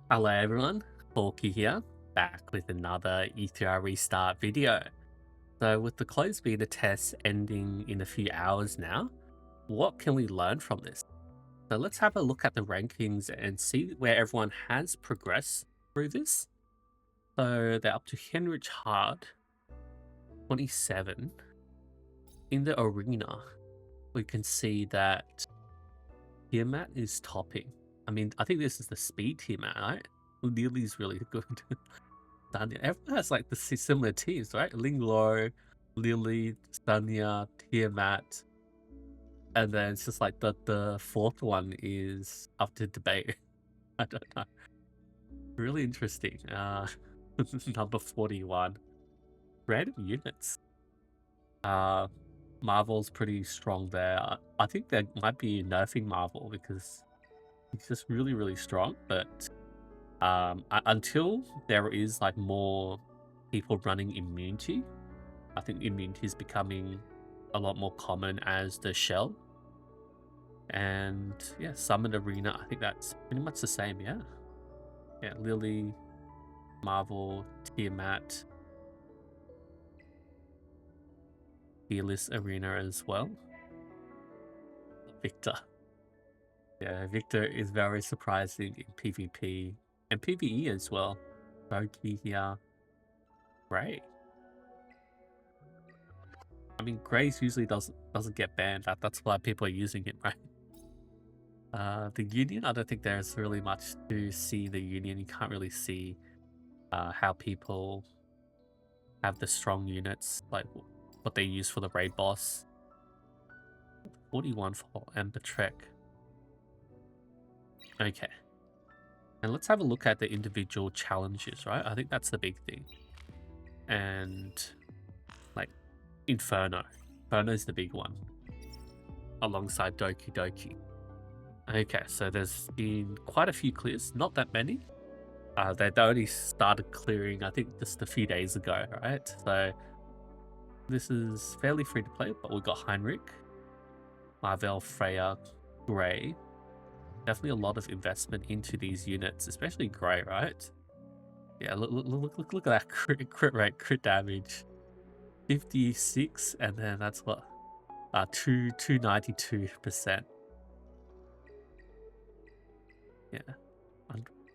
Hello everyone, Doki here, back with another Ethereal restart video. So with the closed beta test ending in a few hours now, what can we learn from this? So let's have a look at the rankings and see where everyone has progressed through this. So they're up to Henrich Hard, 27. In the arena, we can see that Tiamat is topping. I mean, I think this is the speed Tiamat, right? Lily's really good. Stania. Everyone has like the similar teams, right? Linglo, Lily, Stania, Tiamat, and then it's just like the fourth one is up to debate. I don't know. Really interesting. Number 41. Random units. Marvel's pretty strong there. I think there might be nerfing Marvel because he's just really strong, but until there is like more people running immunity, I think immunity is becoming a lot more common as the shell. And yeah, summon arena, I think that's pretty much the same. Yeah, Lily, Marvel, Tiamat, Fearless arena as well. Victor, yeah, Victor is very surprising in PvP and PvE as well. Doki here, Gray. I mean, Grace usually doesn't get banned. That's why people are using it, right? The Union, I don't think there's really much to see the Union. You can't really see how people have the strong units, like what they use for the raid boss. 41 for Ember Trek. Okay. And let's have a look at the individual challenges, right? I think that's the big thing. And like Inferno. Inferno's the big one. Alongside Doki Doki. Okay, so there's been quite a few clears, not that many. They only started clearing, I think, just a few days ago, right? So this is fairly free to play, but we've got Heinrich, Marvel, Freya, Grey. Definitely a lot of investment into these units, especially Grey, right? Yeah, look at that crit rate, crit damage. 56, and then that's what? 292%. Yeah.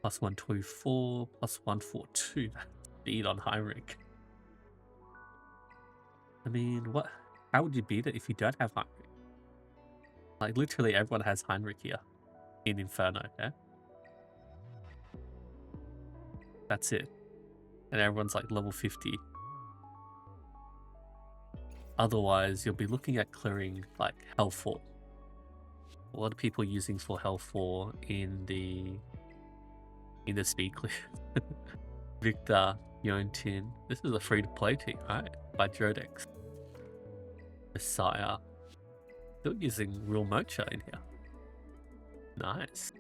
Plus 124, plus 142. Beat on Heinrich. I mean, how would you beat it if you don't have Heinrich? Like, literally everyone has Heinrich here in Inferno, yeah? That's it. And everyone's like level 50. Otherwise, you'll be looking at clearing like Hell 4. A lot of people using for Hell 4 in the speed clear. Victor, Yontin. This is a free-to-play team, right? By Jodex. Messiah. Still using real Mocha in here. Nice.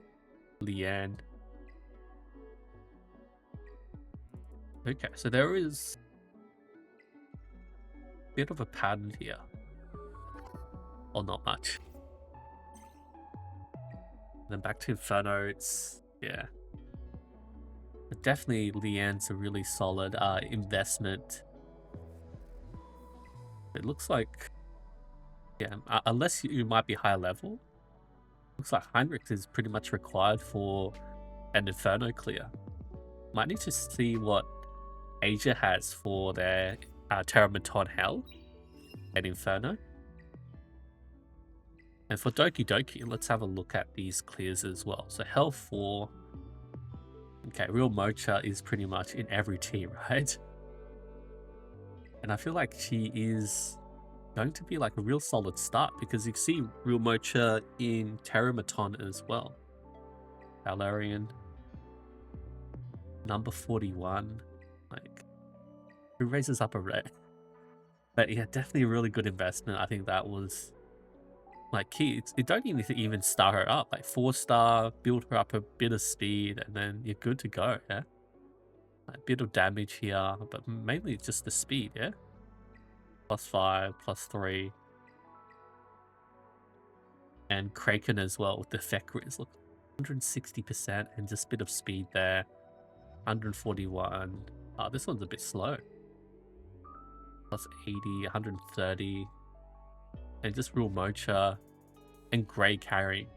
Leanne. Okay, so there is a bit of a pattern here. Or not much. Then back to Inferno, it's, yeah. But definitely Leanne's a really solid investment. It looks like, yeah, unless you might be higher level, looks like Heinrich is pretty much required for an Inferno clear. Might need to see what Asia has for their Terramaton Hell and Inferno. And for Doki Doki, let's have a look at these clears as well. So Hell 4. Okay, Real Mocha is pretty much in every team, right? And I feel like she is going to be like a real solid start because you see Real Mocha in Terramaton as well. Valerian. Number 41. Like, who raises up a red? But yeah, definitely a really good investment. I think that was like key. You don't need to even start her up. Like 4-star, build her up a bit of speed, and then you're good to go, yeah? Like, a bit of damage here, but mainly just the speed, yeah? +5, +3. And Kraken as well with the Fekris. 160% and just a bit of speed there. 141. Oh, this one's a bit slow. Plus 80, 130. And just real mocha and grey carrying.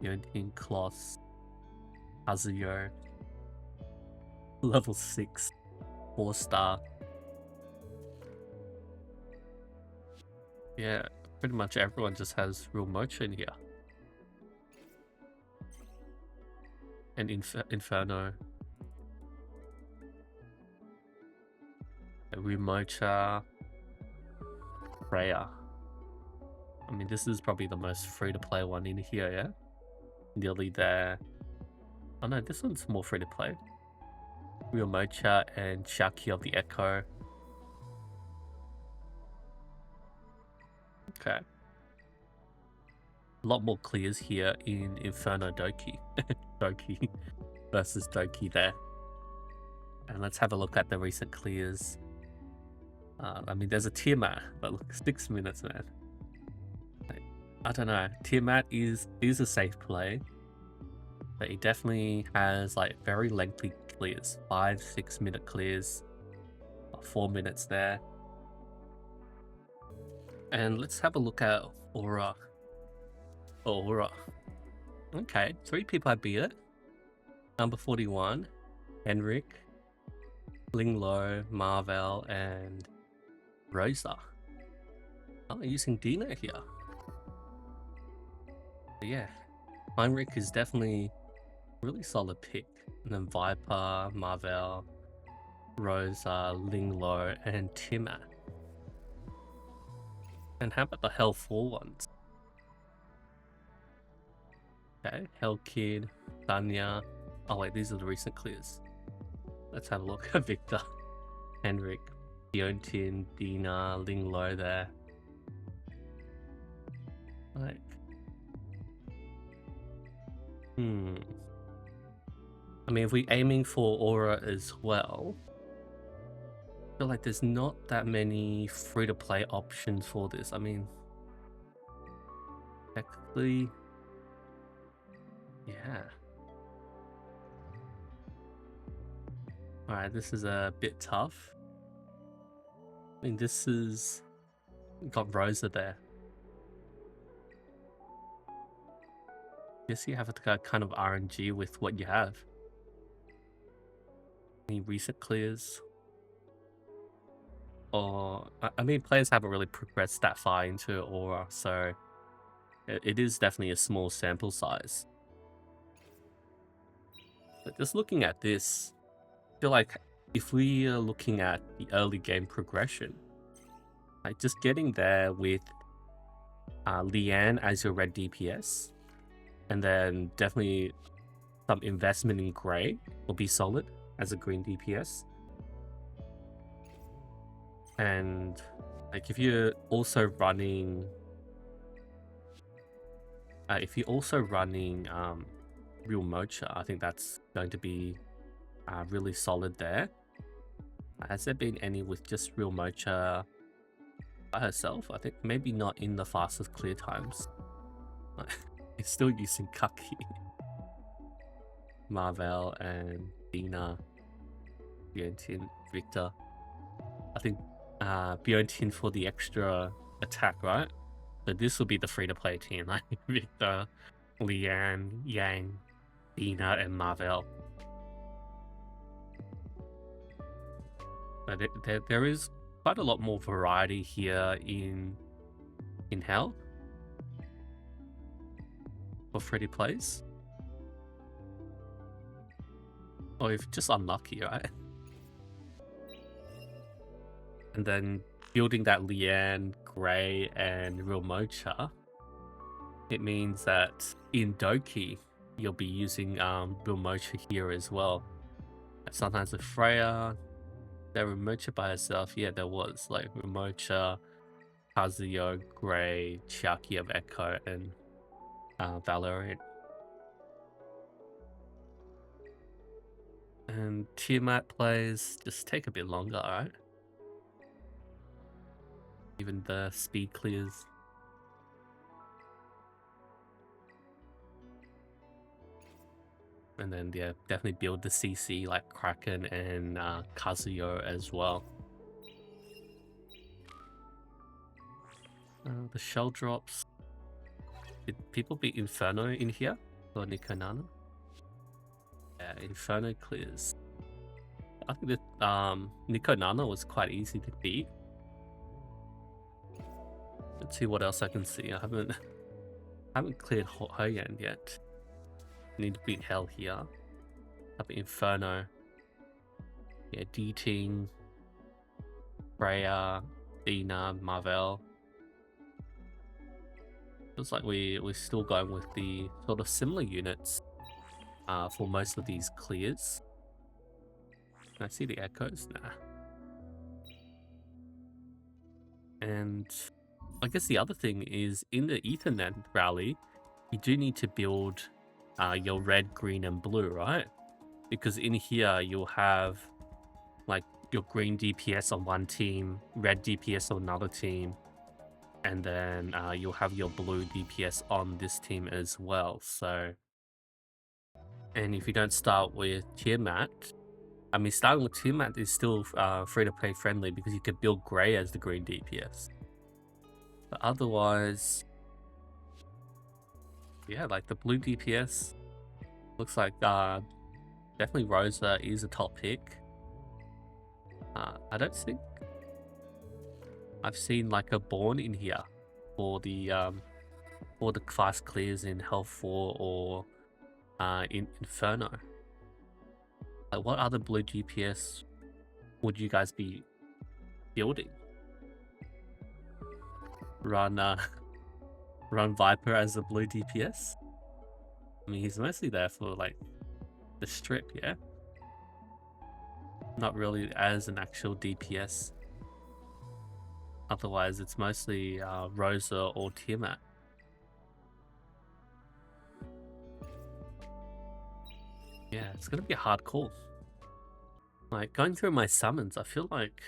Yontin, Kloss, Kazuyo. Level 6. 4-star. Yeah, pretty much everyone just has real mocha in here. And Inferno. Real mocha. Freya. I mean, this is probably the most free-to-play one in here, yeah? Nearly there. Oh no, this one's more free-to-play. Real mocha and Shaki of the Echo. Okay. A lot more clears here in Inferno Doki. Doki versus Doki there. And let's have a look at the recent clears. I mean, there's a Tiamat, but look, 6 minutes, man. I don't know. Tiamat is a safe play, but he definitely has like very lengthy clears. 5-6 minute clears. 4 minutes there. And let's have a look at Aura. Aura. Okay, 3 people have beat it. Number 41, Henrik, Linglo, Marvel, and Rosa. Oh, using Dino here. But yeah, Heinrich is definitely a really solid pick. And then Viper, Marvel, Rosa, Linglo, and Tiamat. And how about the Hell 4 ones? Okay, Hell Kid, Tanya. Oh wait, these are the recent clears. Let's have a look at Victor, Henrik, Deontin, Dina, Linglo there. Like, I mean, if we're aiming for Aura as well, I feel like there's not that many free-to-play options for this. I mean, technically, yeah. Alright, this is a bit tough. I mean, this is... got Rosa there. Guess you have to go kind of RNG with what you have. Any recent clears? Or... I mean, players haven't really progressed that far into Aura, so... It is definitely a small sample size. But just looking at this... I feel like if we are looking at the early game progression, like just getting there with Leanne as your red DPS, and then definitely some investment in Grey will be solid as a green DPS. And like if you're also running, Real Mocha, I think that's going to be really solid there. Has there been any with just Real Mocha by herself? I think maybe not in the fastest clear times. It's still using Kaki, Marvel, and Dina, Bjorntin, Victor. I think Bjorntin for the extra attack, right? So this will be the free-to-play team, like Victor, Leanne, Yang, Dina, and Marvel. But there is quite a lot more variety here in Hell for free plays. Or if just unlucky, right? And then building that Leanne, Grey, and Real Mocha, it means that in Doki you'll be using Real Mocha here as well. Sometimes with Freya, there were Mocha by herself. Yeah, there was like Mocha, Kazuyo, Grey, Chiaki of Echo, and Valorant. And Tiamat plays just take a bit longer, alright? Even the speed clears. And then yeah, definitely build the CC like Kraken and Kazuyo as well. The shell drops. Did people beat Inferno in here for Nikonana? Yeah, Inferno clears. I think that Nikonana was quite easy to beat. Let's see what else I can see. I haven't cleared Hoyan yet. Need to beat Hell here. Up Inferno. Yeah, D-Ting, Freya, Dina, Marvel. Looks like we're still going with the sort of similar units for most of these clears. Can I see the echoes? Nah. And I guess the other thing is in the Ethernet rally, you do need to build your red, green, and blue, right? Because in here you'll have like your green DPS on one team, red DPS on another team, and then you'll have your blue DPS on this team as well. So, and if you don't start with Tiamat, I mean, starting with Tiamat is still free to play friendly because you could build Grey as the green DPS. But otherwise, yeah, like the blue DPS looks like definitely Rosa is a top pick. I don't think I've seen like a Born in here for the fast clears in Hell 4 or in Inferno. Like, what other blue DPS would you guys be building? Run Viper as a blue DPS? I mean, he's mostly there for like the strip, yeah? Not really as an actual DPS. Otherwise, it's mostly Rosa or Tiamat. Yeah, it's gonna be a hard call. Like, going through my summons, I feel like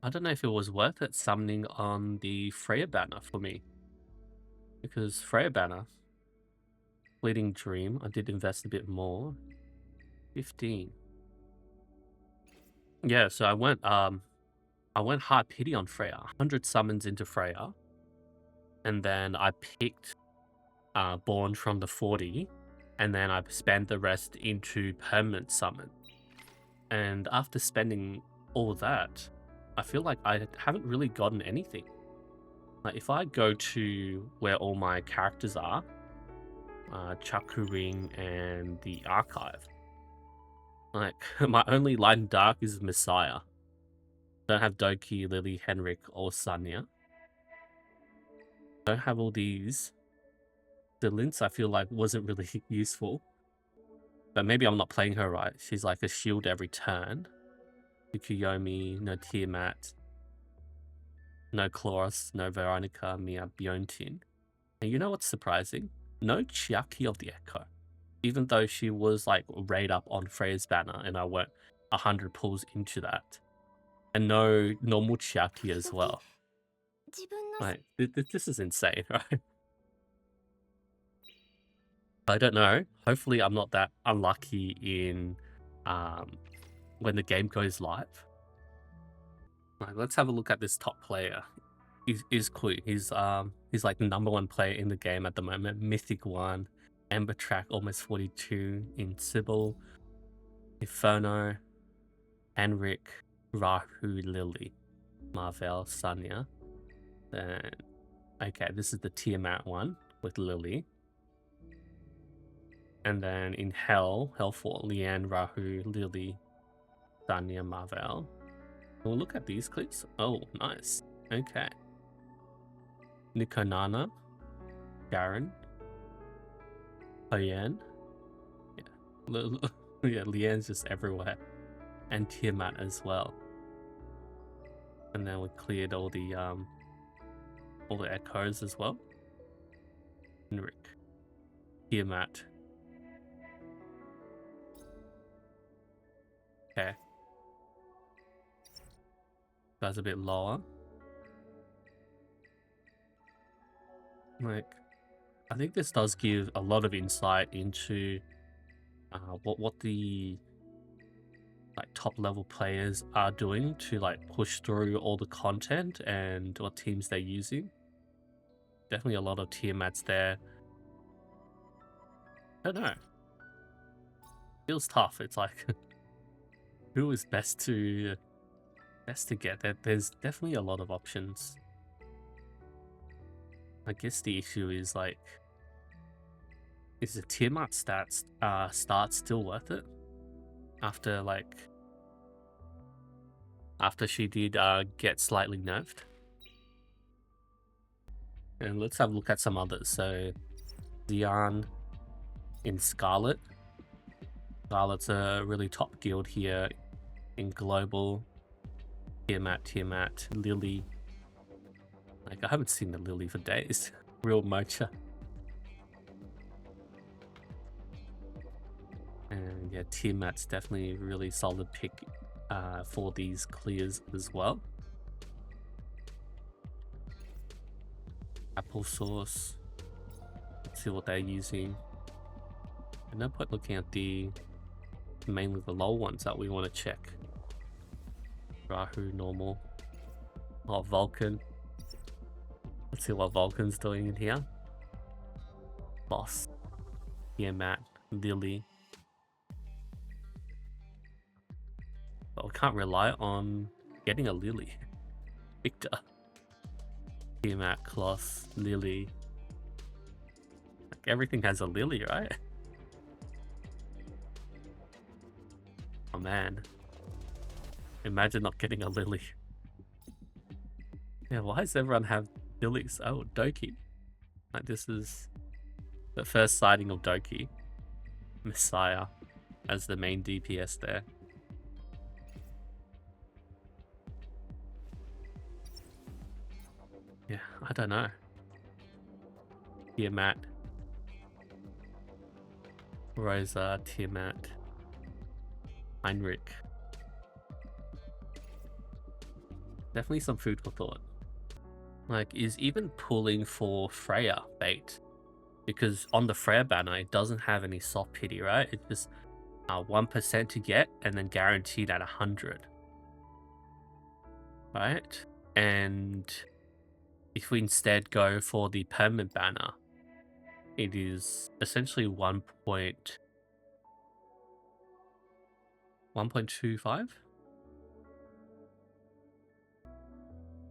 I don't know if it was worth it summoning on the Freya banner for me. Because Freya banner, Fleeting Dream, I did invest a bit more. 15. Yeah, so I went high pity on Freya. 100 summons into Freya. And then I picked Born from the 40. And then I spent the rest into permanent summon. And after spending all that, I feel like I haven't really gotten anything. Like, if I go to where all my characters are, Chakuring and the Archive, like, my only light and dark is Messiah. Don't have Doki, Lily, Henrik, or Sanya. Don't have all these. The Lince I feel like wasn't really useful. But maybe I'm not playing her right. She's like a shield every turn. Tsukuyomi, no Tiamat, no Chloros, no Veronica, Mia, Bjorntin. And you know what's surprising? No Chiaki of the Echo. Even though she was like raid up on Freya's banner and I went 100 pulls into that. And no normal Chiaki as well. Like, this is insane, right? I don't know. Hopefully I'm not that unlucky in when the game goes live. Right, let's have a look at this top player. He's cool. He's like the #1 player in the game at the moment. Mythic 1, Ember Track almost 42 in Sybil, Inferno, Henrik, Rahu, Lily, Marvel, Sanya. Then okay, this is the Tiamat one with Lily. And then in Hell 4, Leanne, Rahu, Lily, Sanya, Marvel. We'll look at these clips. Oh, nice. Okay. Nikonana, Garen, Hoyan. Yeah. Yeah, Leanne's just everywhere. And Tiamat as well. And then we cleared all the echoes as well. Henrik, Tiamat. Okay. That's a bit lower. Like, I think this does give a lot of insight into what the like top level players are doing to like push through all the content and what teams they're using. Definitely a lot of tier mats there. I don't know. Feels tough. It's like who is best to get that? There's definitely a lot of options. I guess the issue is like, is the tier mat start still worth it? After she did get slightly nerfed. And let's have a look at some others. So Dian in Scarlet. Scarlet's a really top guild here in global. Tiamat, Lily. Like, I haven't seen the Lily for days. Real mocha. And yeah, Tiamat's definitely a really solid pick for these clears as well. Applesauce. Let's see what they're using. And no point looking at mainly the low ones that we want to check. Rahu, normal. Oh, Vulcan. Let's see what Vulcan's doing in here. Boss. Matt. Lily. But we can't rely on getting a Lily. Victor. Matt, Kloss, Lily. Like, everything has a Lily, right? Oh man. Imagine not getting a Lily. Yeah, why does everyone have Lilies? Oh, Doki. Like, this is the first sighting of Doki. Messiah as the main DPS there. Yeah, I don't know. Tiamat. Rosa, Tiamat. Heinrich. Definitely some food for thought. Like, is even pulling for Freya bait? Because on the Freya banner, it doesn't have any soft pity, right? It's just 1% to get and then guaranteed at 100. Right? And if we instead go for the permanent banner, it is essentially 1.25?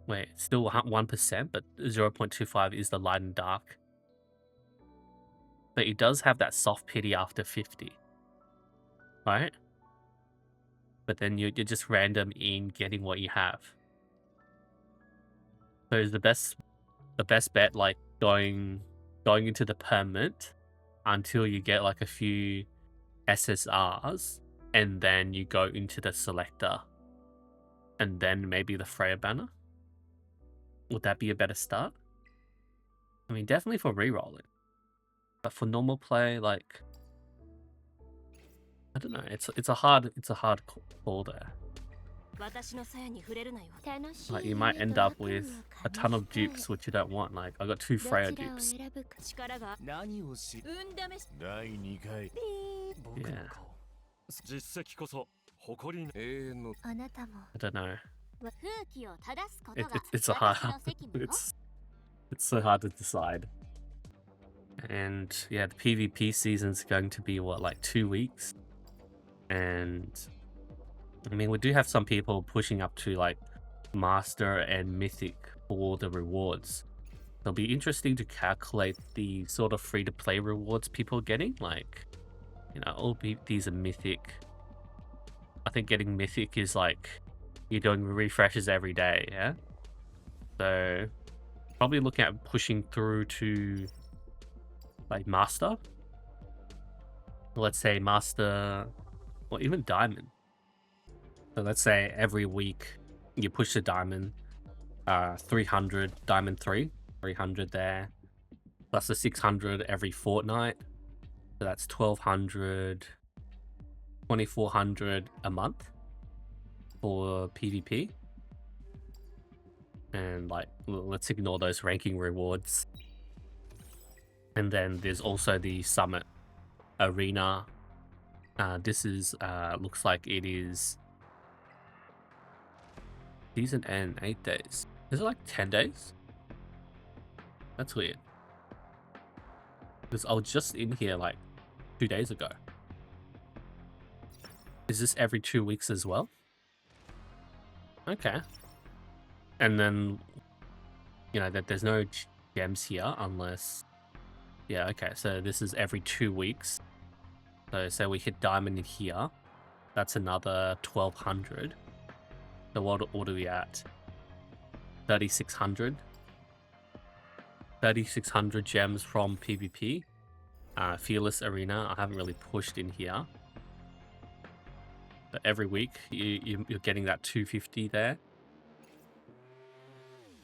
Wait, still 1%, but 0.25 is the light and dark. But it does have that soft pity after 50. Right? But then you're just random in getting what you have. So is the best bet like going into the permanent until you get like a few SSRs, and then you go into the selector, and then maybe the Freya banner? Would that be a better start? I mean, definitely for rerolling. But for normal play, like, I don't know. It's a hard call there. Like, you might end up with a ton of dupes which you don't want. Like, I got 2 Freya dupes. Yeah. I don't know. It's a hard it's so hard to decide. And yeah, the PvP season's going to be what, like 2 weeks? And I mean, we do have some people pushing up to like Master and Mythic for the rewards. It'll be interesting to calculate the sort of free-to-play rewards people are getting. Like, you know, all these are Mythic. I think getting Mythic is like you're doing refreshes every day, yeah? So probably looking at pushing through to like Master. Let's say Master, or even Diamond. So let's say every week you push the Diamond, 300, Diamond 3, 300 there, plus the 600 every fortnight. So that's 1200, 2400 a month for PvP. And like, let's ignore those ranking rewards. And then there's also the Summit Arena This is looks like it is season end 8 days. Is it like 10 days? That's weird. Because I was just in here like 2 days ago. Is this every 2 weeks as well? Okay. And then, you know, that there's no gems here unless... Yeah, okay, so this is every 2 weeks. So say we hit diamond in here, that's another 1200. So what are we at? 3600. 3600 gems from PvP. Fearless Arena, I haven't really pushed in here. But every week, you're getting that 250 there.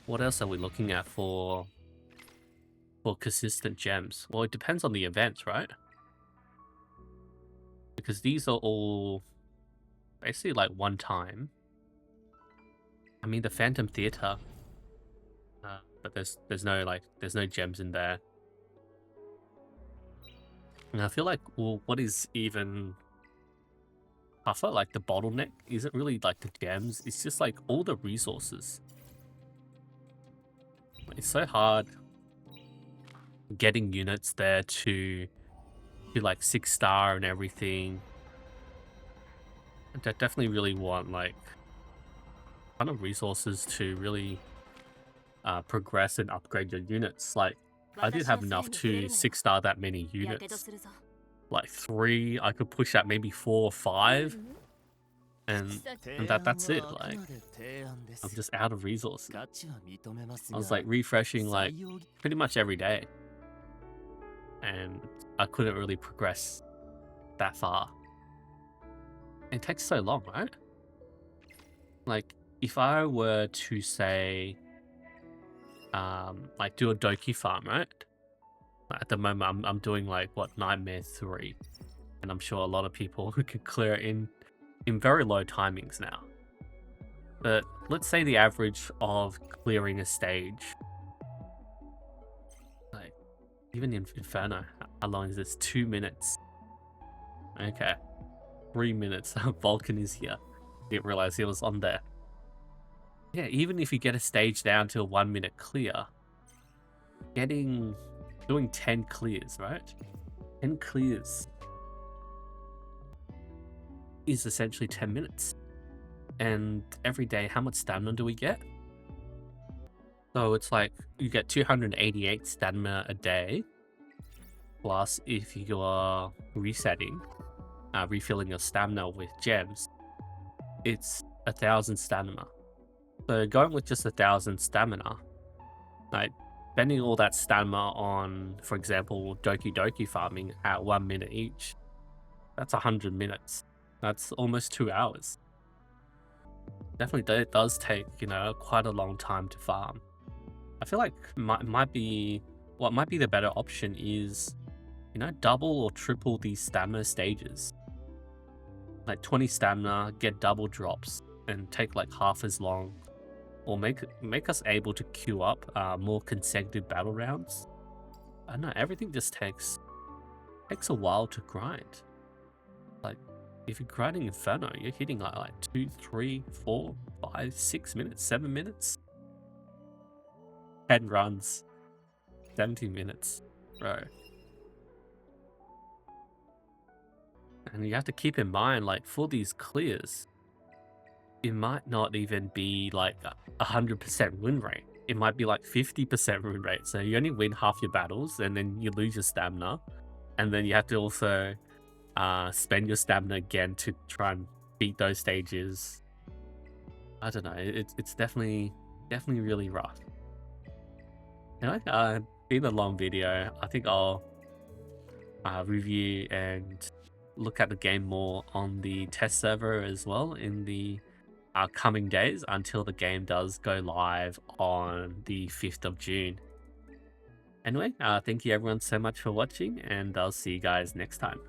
What else are we looking at for consistent gems? Well, it depends on the events, right? Because these are all basically like one time. I mean, the Phantom Theater, but there's no gems in there. And I feel like, well, what is even tougher? Like the bottleneck isn't really like the gems. It's just like all the resources. It's so hard getting units there to like 6-star and everything. I definitely really want like kind of resources to really progress and upgrade your units. Like I did have enough to 6-star that many units. Like 3, I could push at maybe 4 or 5. And that's it. Like I'm just out of resources. I was like refreshing like pretty much every day, and I couldn't really progress that far. It takes so long, right? Like if I were to say like do a Doki farm, right? At the moment I'm doing like what, Nightmare 3, and I'm sure a lot of people who could clear it in very low timings now. But let's say the average of clearing a stage, like even in Inferno, how long is this? 2 minutes. Okay, 3 minutes. Vulcan is here. Didn't realize he was on there. Yeah, even if you get a stage down to a 1 minute clear, doing 10 clears, right? 10 clears is essentially 10 minutes. And every day, how much stamina do we get? So it's like you get 288 stamina a day, plus if you are resetting, refilling your stamina with gems, it's 1000 stamina. So going with just 1000 stamina, like spending all that stamina on, for example, Doki Doki farming at 1 minute each, that's 100 minutes. That's almost 2 hours. Definitely does take, you know, quite a long time to farm. I feel like what might be the better option is, you know, double or triple these stamina stages. Like 20 stamina, get double drops, and take like half as long, or make us able to queue up more consecutive battle rounds. I don't know, everything just takes a while to grind. Like if you're grinding Inferno, you're hitting like 2, 3, 4, 5, 6 minutes, 7 minutes. 10 runs, 70 minutes, bro. And you have to keep in mind, like for these clears, it might not even be like 100% win rate. It might be like 50% win rate. So you only win half your battles, and then you lose your stamina, and then you have to also spend your stamina again to try and beat those stages. I don't know. It's definitely really rough. Anyway, being a long video, I think I'll review and look at the game more on the test server as well in the coming days until the game does go live on the 5th of June. Anyway, thank you everyone so much for watching, and I'll see you guys next time.